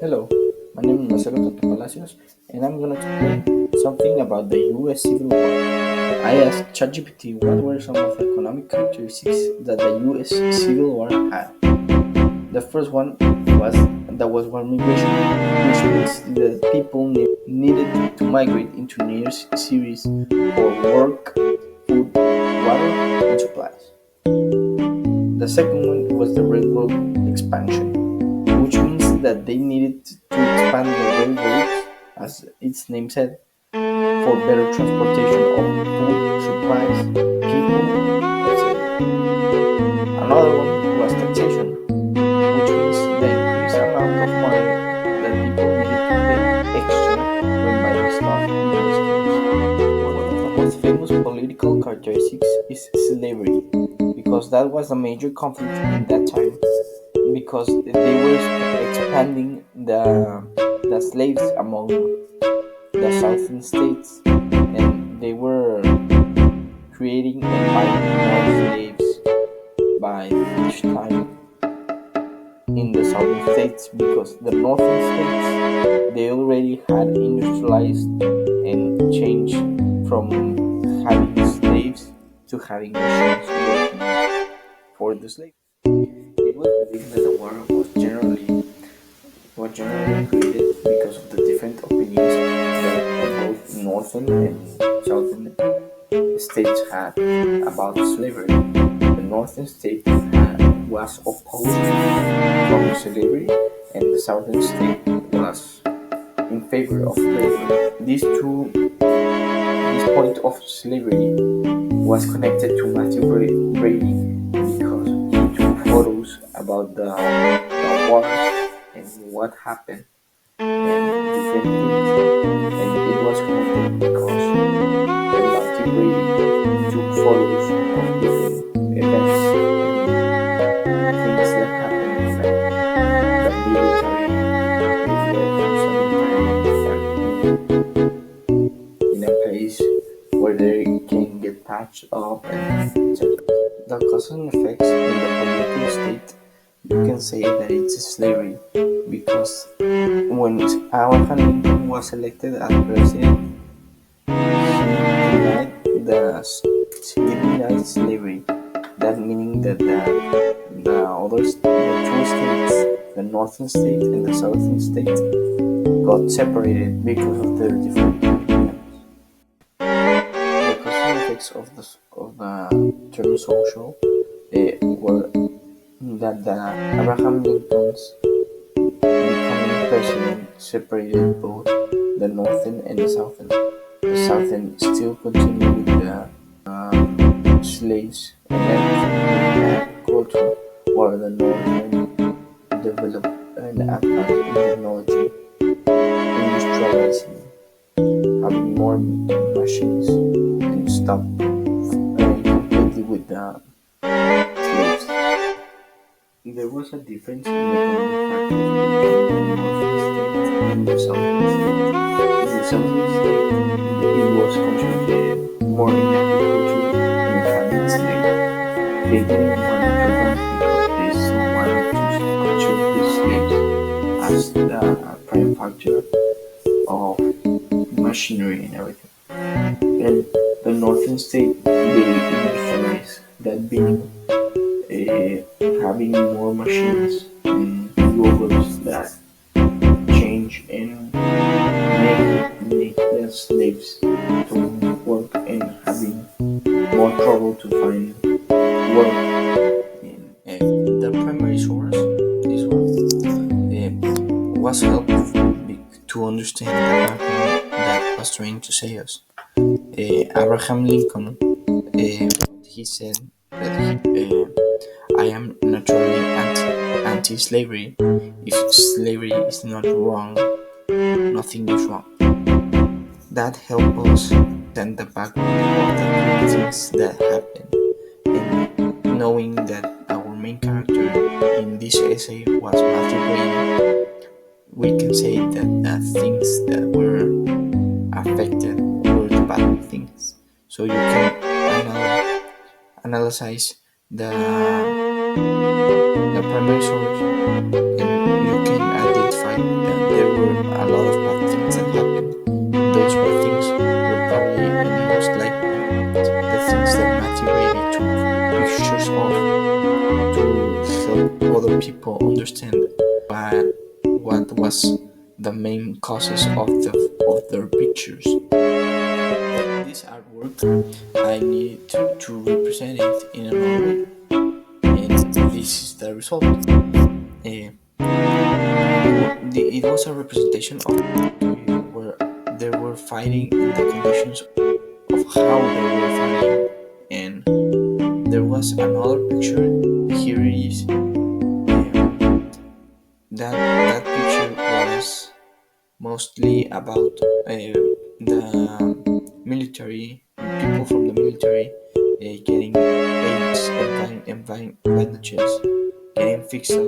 Hello, my name is Marcelo Toto Palacios, and I'm gonna explain something about the US Civil War. I asked ChatGPT what were some of the economic characteristics that the US Civil War had. The first one was migration, which means that people needed to migrate into near cities for work, food, water, and supplies. The second one was the railroad expansion, which means that they needed to expand the railroads, as its name said, for better transportation of food, supplies, people, etc. Another one was taxation, which means the increased amount of money that people needed to pay extra when buying stuff in the stores. One of the most famous political characteristics is slavery, because that was a major conflict in that time, because they were expanding the slaves among the southern states, and they were creating and buying more slaves by each time in the southern states, because the northern states they already had industrialized and changed from having slaves to having machines working for the slaves. It was believed that the war was generally created because of the different opinions that both northern and southern states had about slavery. The northern state was opposed from slavery, and the southern state was in favor of slavery. This point of slavery was connected to Matthew Brady because he took photos about the war and what happened and different things, and it was connected because Matthew Brady took photos of different events and things that happened, like the military with weapons in a place where they can get patched up and etc. The causes and effects in the political state, you can say that it's slavery, because when Abraham Lincoln was elected as president, he denied slavery. That meaning that the two states, the northern state and the southern state, got separated because of their different opinions. The causes and effects of the term social were that the Abraham Lincoln's becoming president separated both the northern and the southern. The southern still continued with the slaves and everything in agriculture, while the northern developed and advanced in technology, industrializing, having more machines, and stopped completely with the slaves. There was a difference in economic factors between the northern state and the southern state. In the southern state, it was concentrated more in agriculture and having slaves. They didn't want to run because they still wanted to control the slaves as the prime factor of machinery and everything. And the northern state, they industrialized, that being having more machines and robots that change and make the slaves to work, and having more trouble to find work. And the primary source, this one, was helpful to understand the background that was trying to say us. Abraham Lincoln, he said that I am naturally anti-slavery. If slavery is not wrong, nothing is wrong. That helped us understand the background of the things that happened, and knowing that our main character in this essay was Matthew Brady, we can say that the things that were affected were the bad things. So you can analyze the primary source, and you can identify what was the main causes of their pictures. This artwork, I need to represent it in another way, and this is the result. It was a representation of where they were fighting in the conditions of how they were fighting, and there was another picture. Here it is. That picture was mostly about the military, people from the military getting AIDS and bandages, getting fixed up.